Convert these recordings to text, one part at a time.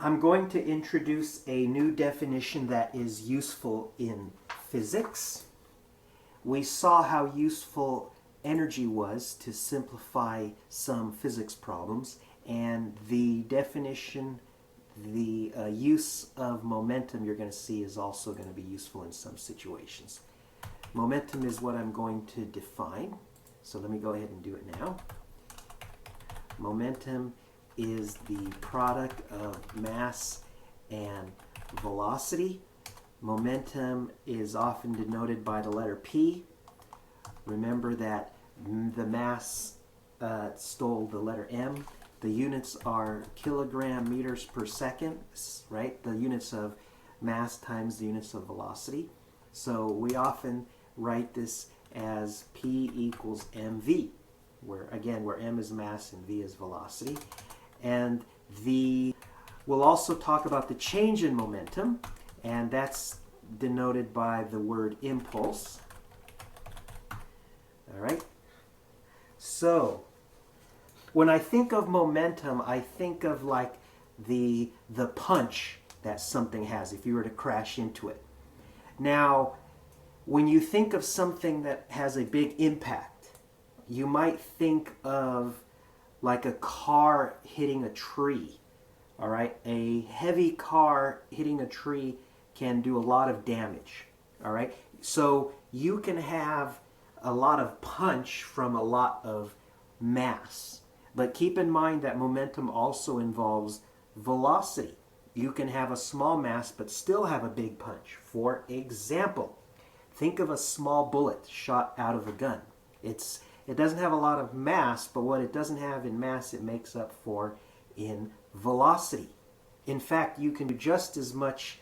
I'm going to introduce a new definition that is useful in physics. We saw how useful energy was to simplify some physics problems, and the definition, the use of momentum you're going to see is also going to be useful in some situations. Momentum is what I'm going to define, so let me go ahead and do it now. Momentum is the product of mass and velocity. Momentum is often denoted by the letter P. Remember that the mass stole the letter M. The units are kilogram meters per second, right? The units of mass times the units of velocity. So we often write this as P equals mv, where M is mass and v is velocity. And we'll also talk about the change in momentum, and that's denoted by the word impulse. All right. So when I think of momentum, I think of like the punch that something has if you were to crash into it. Now, when you think of something that has a big impact, you might think of like a car hitting a tree. All right, a heavy car hitting a tree can do a lot of damage. All right, so you can have a lot of punch from a lot of mass. But keep in mind that momentum also involves velocity. You can have a small mass but still have a big punch. For example, think of a small bullet shot out of a gun. It doesn't have a lot of mass, but what it doesn't have in mass, it makes up for in velocity. In fact, you can do just as much.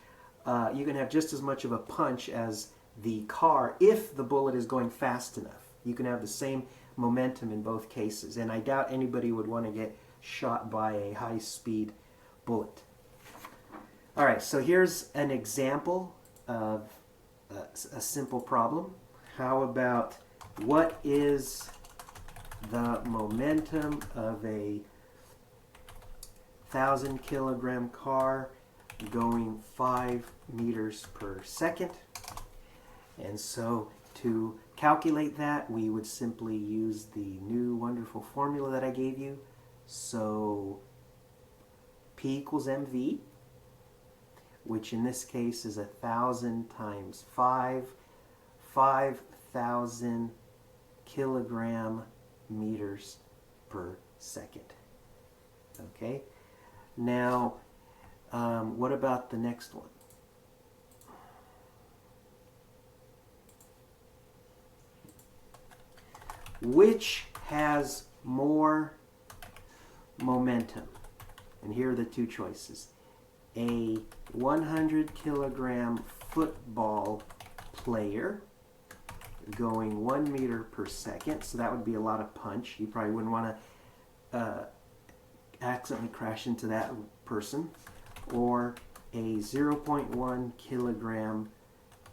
You can have just as much of a punch as the car if the bullet is going fast enough. You can have the same momentum in both cases, and I doubt anybody would want to get shot by a high-speed bullet. All right, so here's an example of a simple problem. How about what is the momentum of a 1,000-kilogram car going 5 meters per second? And so to calculate that, we would simply use the new wonderful formula that I gave you. So P equals mv, which in this case is 1,000 times 5,000 kilogram meters per second. Okay, now what about the next one? Which has more momentum? And here are the two choices. A 100-kilogram football player going 1 meter per second, so that would be a lot of punch. You probably wouldn't want to accidentally crash into that person. Or a 0.1 kilogram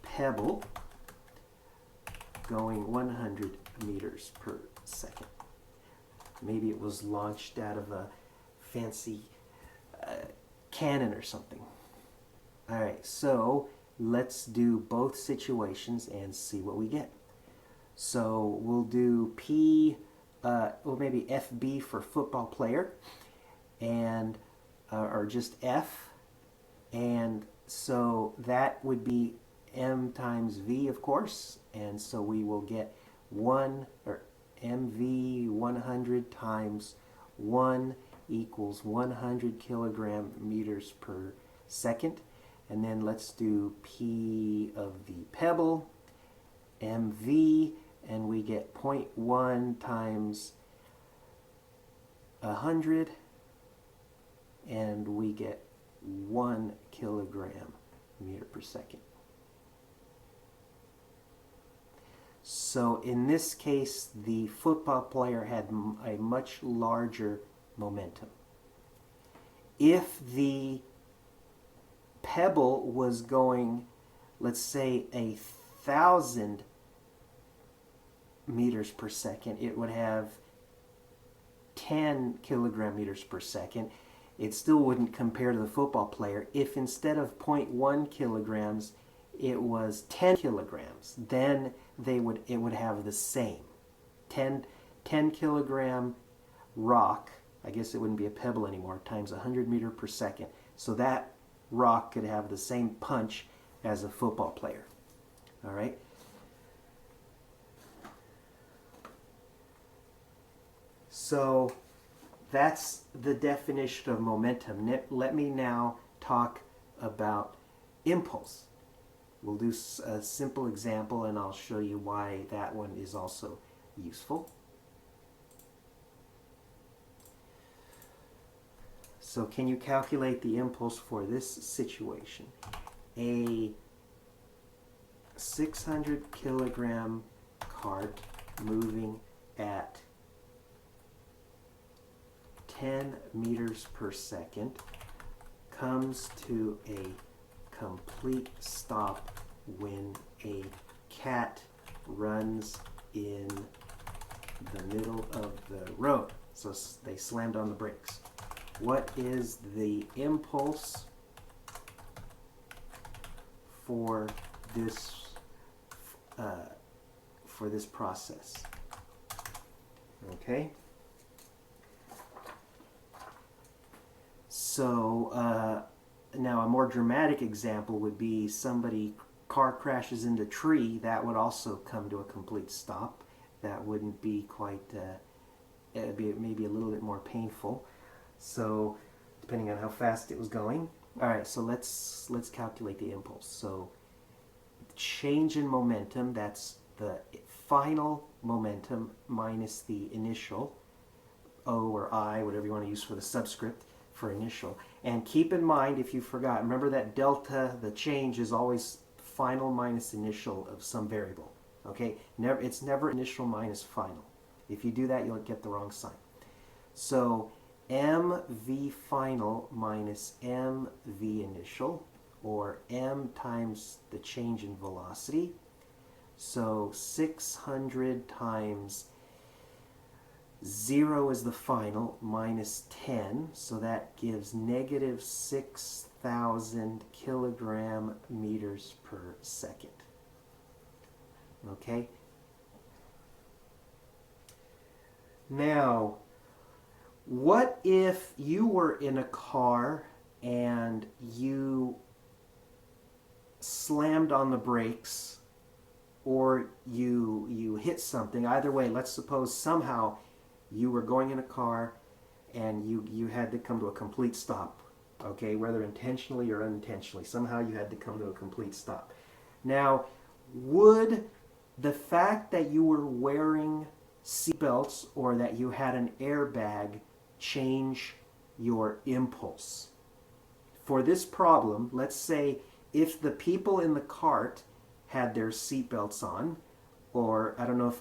pebble going 100 meters per second. Maybe it was launched out of a fancy cannon or something. All right, so let's do both situations and see what we get. So we'll do P, or maybe FB for football player, and or just F, and so that would be M times V, of course, and so we will get 1, or MV 100 times 1 equals 100 kilogram meters per second. And then let's do P of the pebble, MV, and we get 0.1 times 100, and we get 1 kilogram meter per second. So in this case, the football player had a much larger momentum. If the pebble was going, let's say, 1,000 meters per second, it would have 10 kilogram meters per second. it still wouldn't compare to the football player. If instead of 0.1 kilograms, it was 10 kilograms, then it would have the same. 10 kilogram rock, I guess it wouldn't be a pebble anymore, times 100 meters per second. So that rock could have the same punch as a football player. All right? So that's the definition of momentum. Let me now talk about impulse. We'll do a simple example and I'll show you why that one is also useful. So can you calculate the impulse for this situation? A 600 kilogram cart moving at 10 meters per second comes to a complete stop when a cat runs in the middle of the road. So they slammed on the brakes. What is the impulse for this process? Okay. So now a more dramatic example would be car crashes into a tree. That would also come to a complete stop. That wouldn't be quite, it'd be maybe a little bit more painful. So depending on how fast it was going. All right, so let's calculate the impulse. So change in momentum, that's the final momentum minus the initial, O or I, whatever you want to use for the subscript for initial. And keep in mind, if you forgot, remember that delta, the change, is always final minus initial of some variable. Okay? It's never initial minus final. If you do that, you'll get the wrong sign. So mv final minus mv initial, or m times the change in velocity. So 600 times 0 is the final, minus 10, so that gives negative 6,000 kilogram meters per second. Okay? Now, what if you were in a car and you slammed on the brakes or you hit something? Either way, let's suppose somehow you were going in a car and you had to come to a complete stop, okay, whether intentionally or unintentionally. Somehow you had to come to a complete stop. Now, would the fact that you were wearing seatbelts or that you had an airbag change your impulse? For this problem, let's say if the people in the cart had their seatbelts on, or I don't know if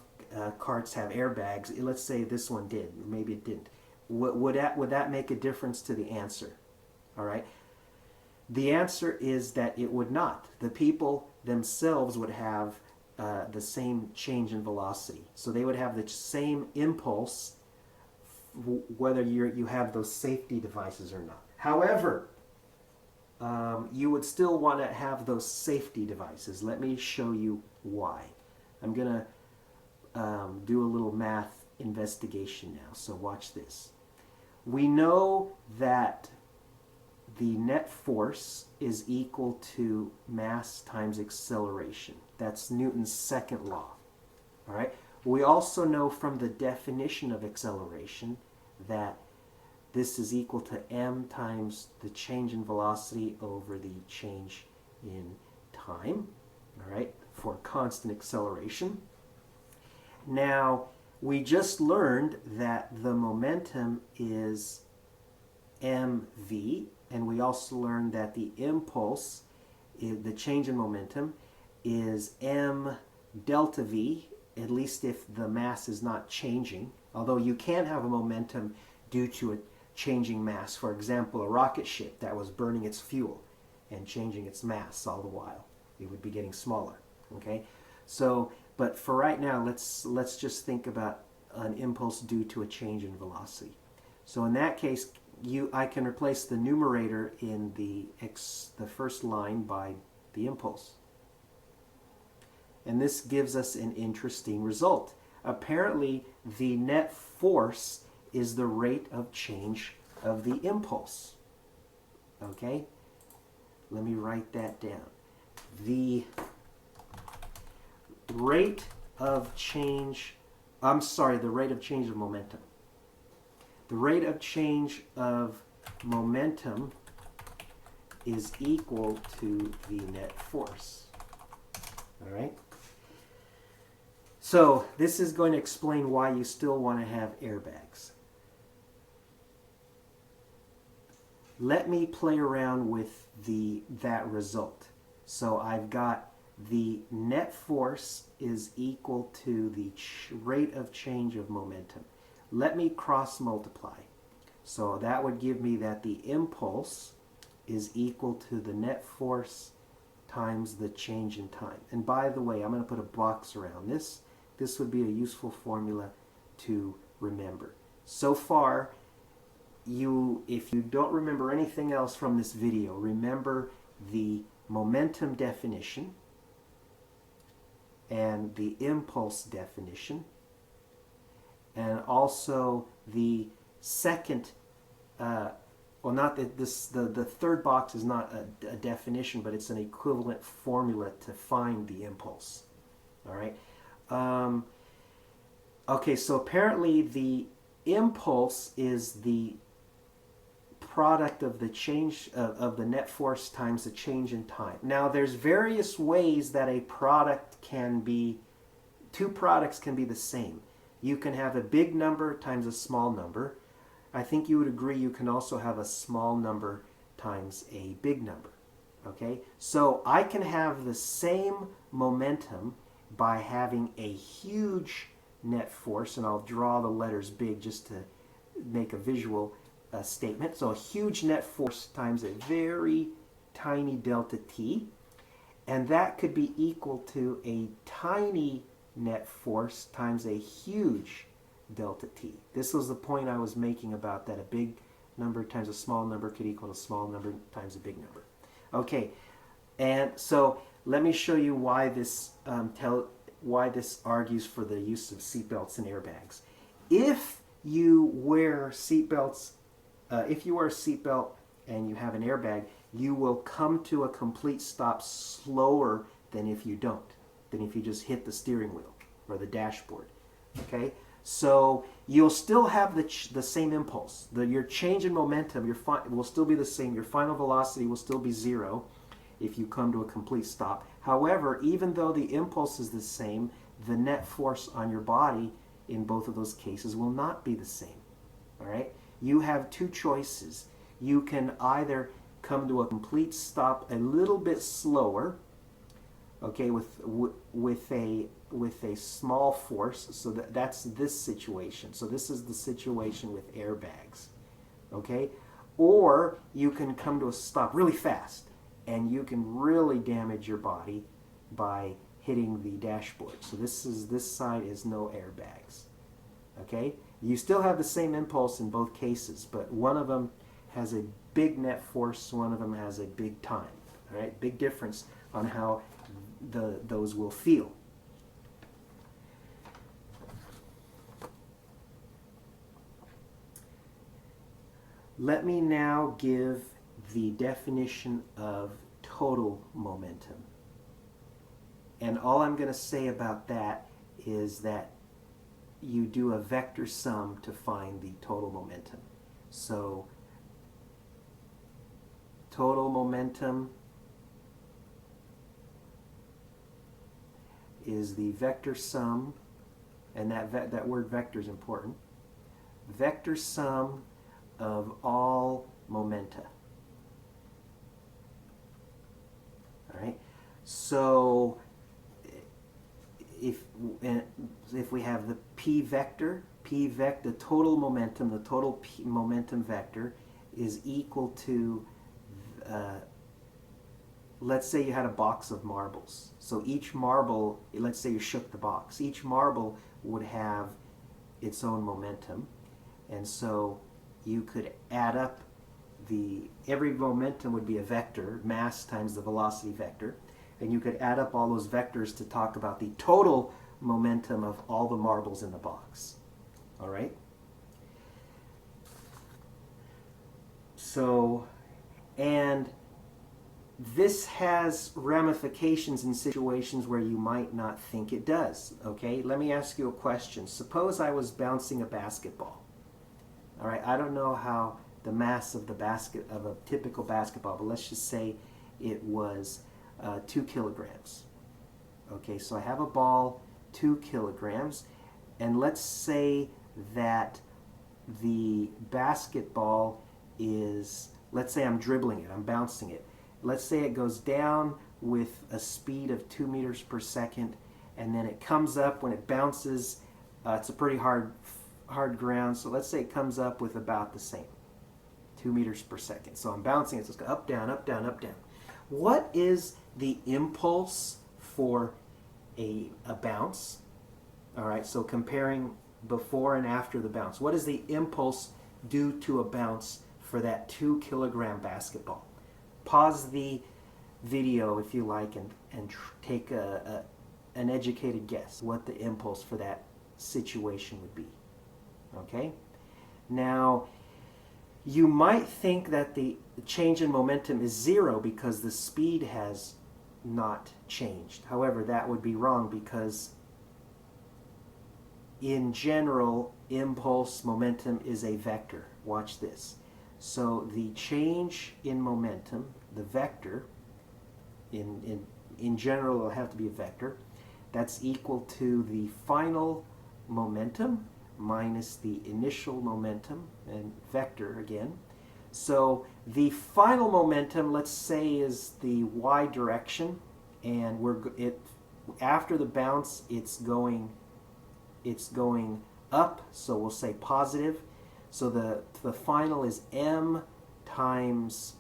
carts have airbags. Let's say this one did. Maybe it didn't. Would that make a difference to the answer? All right. The answer is that it would not. The people themselves would have the same change in velocity. So they would have the same impulse whether you have those safety devices or not. However, you would still want to have those safety devices. Let me show you why. I'm going to do a little math investigation now, so watch this. We know that the net force is equal to mass times acceleration. That's Newton's second law. All right. We also know from the definition of acceleration that this is equal to m times the change in velocity over the change in time. All right, for constant acceleration. Now, we just learned that the momentum is mv, and we also learned that the impulse, the change in momentum, is m delta v, at least if the mass is not changing. Although you can have a momentum due to a changing mass. For example, a rocket ship that was burning its fuel and changing its mass all the while. It would be getting smaller. Okay? So, but for right now, let's just think about an impulse due to a change in velocity. So in that case, I can replace the numerator in the first line by the impulse. And this gives us an interesting result. Apparently, the net force is the rate of change of the impulse. Okay? Let me write that down. The rate of change, the rate of change of momentum. The rate of change of momentum is equal to the net force. All right? So this is going to explain why you still want to have airbags. Let me play around with that result. So I've got the net force is equal to the rate of change of momentum. Let me cross multiply. So that would give me that the impulse is equal to the net force times the change in time. And by the way, I'm going to put a box around this. This would be a useful formula to remember. So far, if you don't remember anything else from this video, remember the momentum definition and the impulse definition, and also the second, the third box is not a definition, but it's an equivalent formula to find the impulse. All right. Okay, so apparently the impulse is the product of the change of the net force times the change in time. Now, there's various ways that two products can be the same. You can have a big number times a small number. I think you would agree you can also have a small number times a big number. Okay? So I can have the same momentum by having a huge net force, and I'll draw the letters big just to make a visual statement. So a huge net force times a very tiny delta t, and that could be equal to a tiny net force times a huge delta t. This was the point I was making about that a big number times a small number could equal a small number times a big number. Okay, and so let me show you why this argues for the use of seatbelts and airbags. If you wear seatbelts, if you wear a seatbelt and you have an airbag, you will come to a complete stop slower than if you don't, than if you just hit the steering wheel or the dashboard. Okay, so you'll still have the same impulse. Your change in momentum will still be the same. Your final velocity will still be 0 if you come to a complete stop. However, even though the impulse is the same, the net force on your body in both of those cases will not be the same. All right? You have two choices. You can either come to a complete stop a little bit slower, okay, with a small force. So that's this situation. So this is the situation with airbags, okay? Or you can come to a stop really fast, and you can really damage your body by hitting the dashboard. So this side is no airbags, okay? You still have the same impulse in both cases, but one of them has a big net force, one of them has a big time. All right, big difference on how those will feel. Let me now give the definition of total momentum. And all I'm going to say about that is that you do a vector sum to find the total momentum. So total momentum is the vector sum, and that word vector is important, vector sum of all momenta. All right, so if we have the p vector, the total momentum, momentum vector is equal to, let's say you had a box of marbles. So each marble, let's say you shook the box, each marble would have its own momentum. And so you could add up every momentum would be a vector, mass times the velocity vector, and you could add up all those vectors to talk about the total momentum of all the marbles in the box. All right? So, and this has ramifications in situations where you might not think it does. Okay, let me ask you a question. Suppose I was bouncing a basketball. All right, I don't know how the mass of a typical basketball, but let's just say it was 2 kilograms. Okay, so I have a ball, 2 kilograms, and let's say that the basketball is, let's say I'm dribbling it, I'm bouncing it. Let's say it goes down with a speed of 2 meters per second, and then it comes up when it bounces. It's a pretty hard ground, so let's say it comes up with about the same, 2 meters per second. So I'm bouncing it, so it's going up, down, up, down, up, down. What is the impulse for a bounce? All right, so comparing before and after the bounce. What is the impulse due to a bounce for that 2 kilogram basketball? Pause the video if you like and take an educated guess what the impulse for that situation would be. Okay? Now, you might think that the change in momentum is 0 because the speed has not changed. However, that would be wrong because in general, impulse momentum is a vector. Watch this. So the change in momentum, the vector, in general it'll have to be a vector, that's equal to the final momentum minus the initial momentum, and vector again. So the final momentum, let's say, is the y direction, and after the bounce it's going up, so we'll say positive. So the final is m times,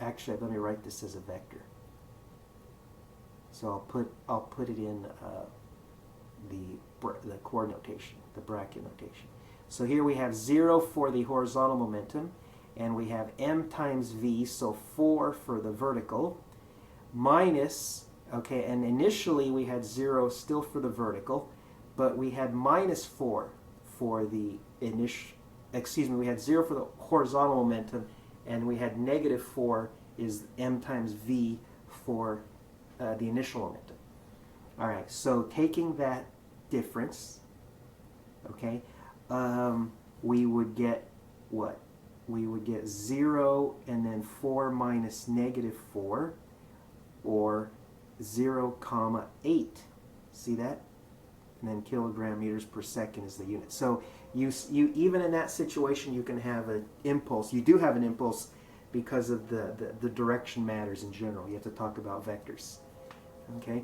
actually let me write this as a vector. So I'll put it in the coordinate notation, the bracket notation. So here we have 0 for the horizontal momentum, and we have m times v, so 4 for the vertical, minus, okay, and initially we had 0 still for the vertical, but we had minus 4 for the we had 0 for the horizontal momentum, and we had negative 4 is m times v for the initial momentum. All right, so taking that difference, okay, we would get what? We would get 0 and then 4 minus negative 4, or 0, 8. See that? And then kilogram meters per second is the unit. So you even in that situation you can have an impulse. You do have an impulse because of the direction matters in general. You have to talk about vectors. Okay.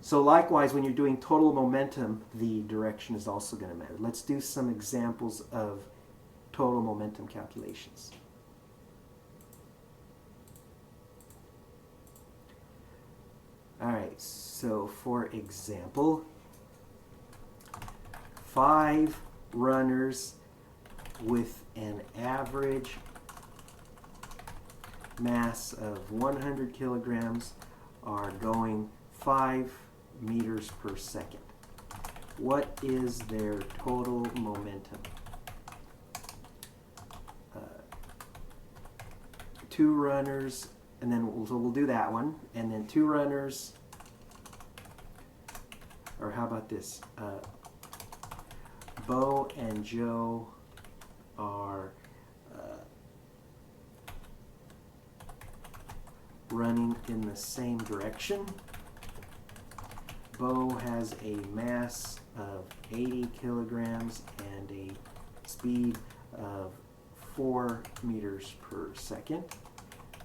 So likewise, when you're doing total momentum, the direction is also going to matter. Let's do some examples of total momentum calculations. All right, so for example, 5 runners with an average mass of 100 kilograms are going 5 meters per second. What is their total momentum? 2 runners, and then we'll do that one, and then 2 runners, or how about this? Bo and Joe are running in the same direction. Bo has a mass of 80 kilograms and a speed of 4 meters per second.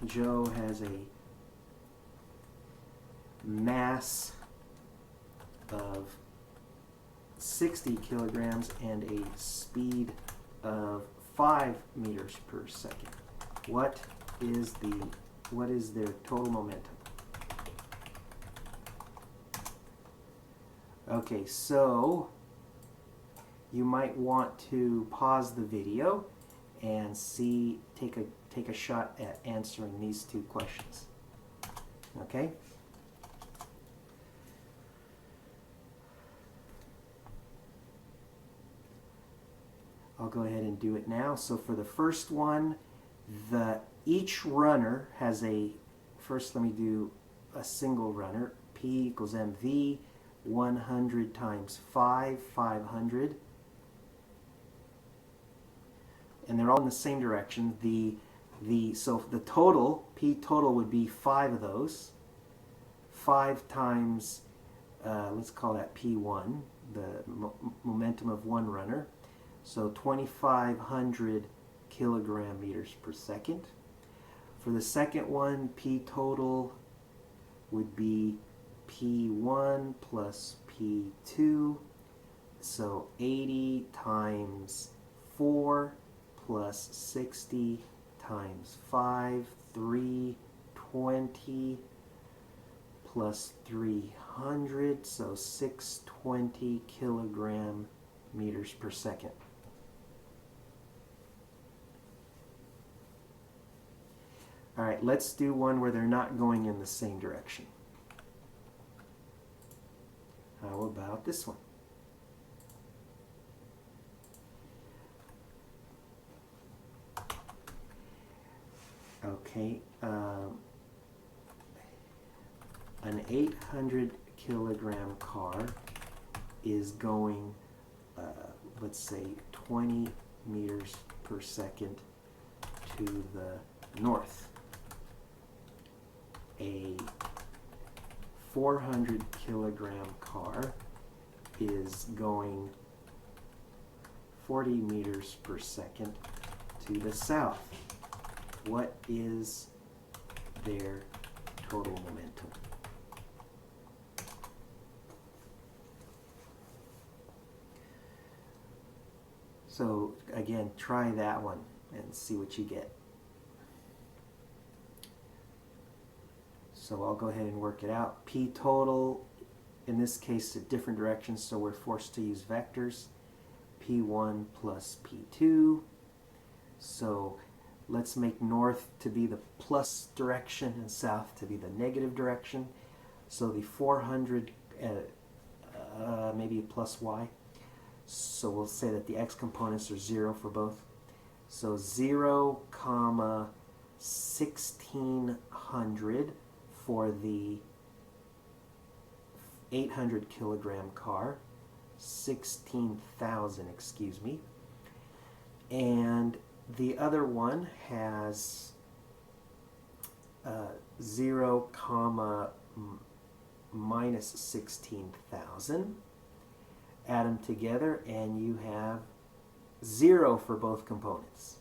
Joe has a mass of 60 kilograms and a speed of 5 meters per second. What is their total momentum? Okay, so you might want to pause the video and take a shot at answering these two questions. Okay? I'll go ahead and do it now. So for the first one, each runner has first let me do a single runner. P equals mv, 100 times 5, 500. And they're all in the same direction. So the total, P total would be 5 of those. 5 times, let's call that P1, the momentum of one runner. So 2,500 kilogram meters per second. For the second one, P total would be P1 plus P2. So 80 times 4 plus 60 times 5, 320 plus 300, so 620 kilogram meters per second. All right, let's do one where they're not going in the same direction. How about this one? Okay, an 800 kilogram car is going, let's say, 20 meters per second to the north. A 400 kilogram car is going 40 meters per second to the south. What is their total momentum? So again, try that one and see what you get. So I'll go ahead and work it out. P total, in this case, a different direction, so we're forced to use vectors. P1 plus P2. So let's make north to be the plus direction and south to be the negative direction. So the 400, maybe a plus y. So we'll say that the x components are 0 for both. So 0, 1600 for the 800 kilogram car, 16,000, excuse me. And the other one has 0, minus 16,000. Add them together and you have 0 for both components.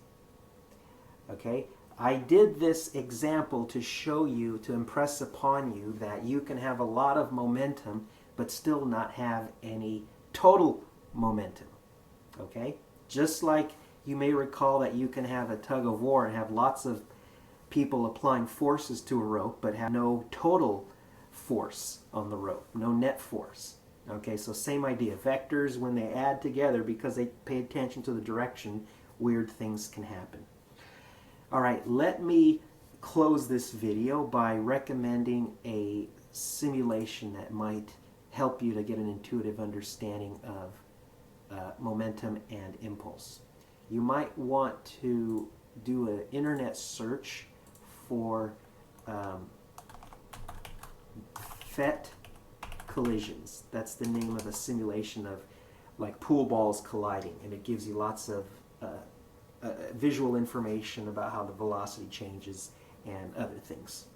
Okay? I did this example to show you, to impress upon you that you can have a lot of momentum but still not have any total momentum. Okay? Just like you may recall that you can have a tug of war and have lots of people applying forces to a rope but have no total force on the rope, no net force. Okay, so same idea. Vectors, when they add together, because they pay attention to the direction, weird things can happen. All right, let me close this video by recommending a simulation that might help you to get an intuitive understanding of momentum and impulse. You might want to do an internet search for PhET collisions. That's the name of a simulation of like pool balls colliding, and it gives you lots of visual information about how the velocity changes and other things.